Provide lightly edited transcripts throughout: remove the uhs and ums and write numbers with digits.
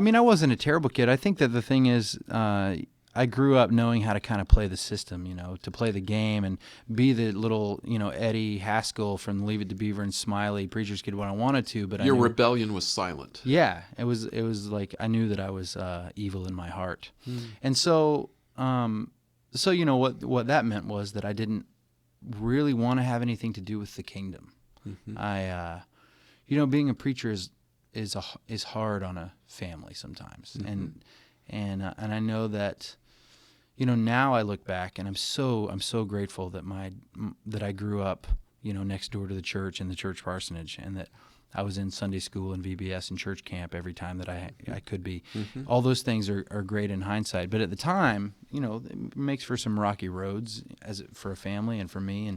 I mean, I wasn't a terrible kid. I think that the thing is, I grew up knowing how to kind of play the system, to play the game and be the little, Eddie Haskell from Leave It to Beaver and Smiley preacher's kid when I wanted to. But Your rebellion was silent. Yeah, it was like I knew that I was evil in my heart, and so what that meant was that I didn't really want to have anything to do with the kingdom. I being a preacher is hard on a family sometimes, and I know that, now I look back and I'm so grateful that I grew up, next door to the church in the church parsonage, and that I was in Sunday school and VBS and church camp every time that I could be. All those things are great in hindsight, but at the time, it makes for some rocky roads for a family and for me,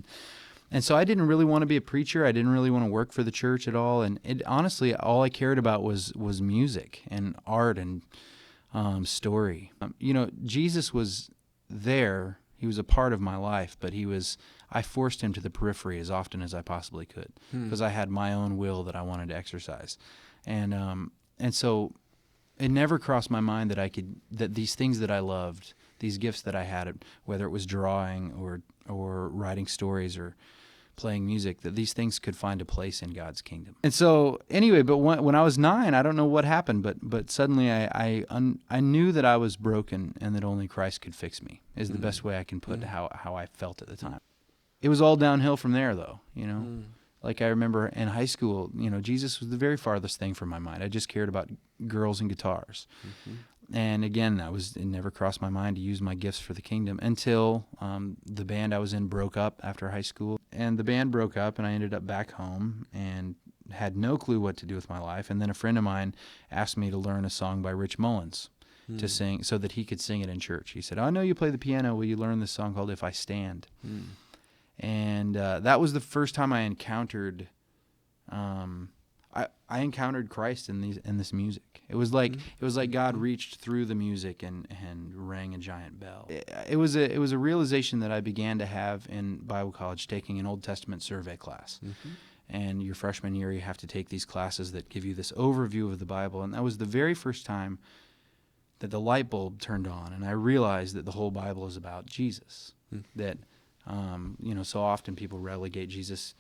and so I didn't really want to be a preacher. I didn't really want to work for the church at all. And honestly, all I cared about was music and art and story. Jesus was there. He was a part of my life, but I forced him to the periphery as often as I possibly could because I had my own will that I wanted to exercise. And so it never crossed my mind that these things that I loved, these gifts that I had, whether it was drawing or writing stories or playing music, that these things could find a place in God's kingdom. And so anyway, but when I was 9, I don't know what happened, but suddenly I knew that I was broken and that only Christ could fix me, is the best way I can put how I felt at the time. It was all downhill from there, though, Like I remember in high school, Jesus was the very farthest thing from my mind. I just cared about girls and guitars. And again, it never crossed my mind to use my gifts for the kingdom until the band I was in broke up after high school. And the band broke up, and I ended up back home and had no clue what to do with my life. And then a friend of mine asked me to learn a song by Rich Mullins to sing so that he could sing it in church. He said, "I know you play the piano. Will you learn this song called If I Stand?" And that was the first time I encountered I encountered Christ in this music. It was like God reached through the music and rang a giant bell. It was a realization that I began to have in Bible college, taking an Old Testament survey class. And your freshman year, you have to take these classes that give you this overview of the Bible. And that was the very first time that the light bulb turned on, and I realized that the whole Bible is about Jesus. That so often people relegate Jesus.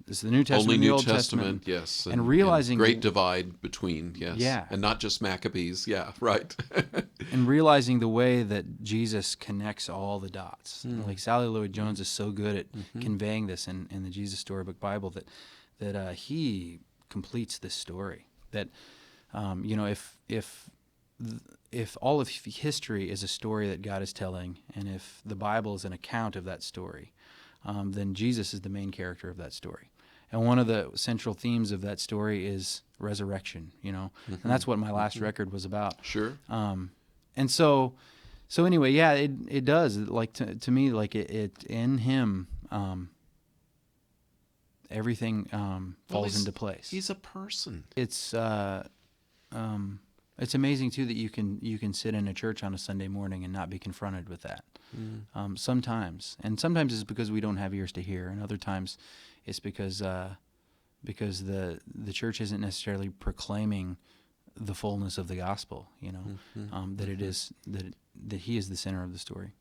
This is the New Testament, only the New Old Testament, Testament. yes. And realizing... great divide between, yes. Yeah. And not just Maccabees, yeah, right. And realizing the way that Jesus connects all the dots. Like Sally Lloyd-Jones is so good at conveying this in the Jesus Storybook Bible that he completes this story. That, if all of history is a story that God is telling, and if the Bible is an account of that story, then Jesus is the main character of that story. And one of the central themes of that story is resurrection, and that's what my last record was about. Sure. And so anyway, yeah, it does. Like to me, like it in Him, everything falls into place. He's a person. It's amazing too that you can sit in a church on a Sunday morning and not be confronted with that. Sometimes it's because we don't have ears to hear, and other times it's because the church isn't necessarily proclaiming the fullness of the gospel. That it is that He is the center of the story.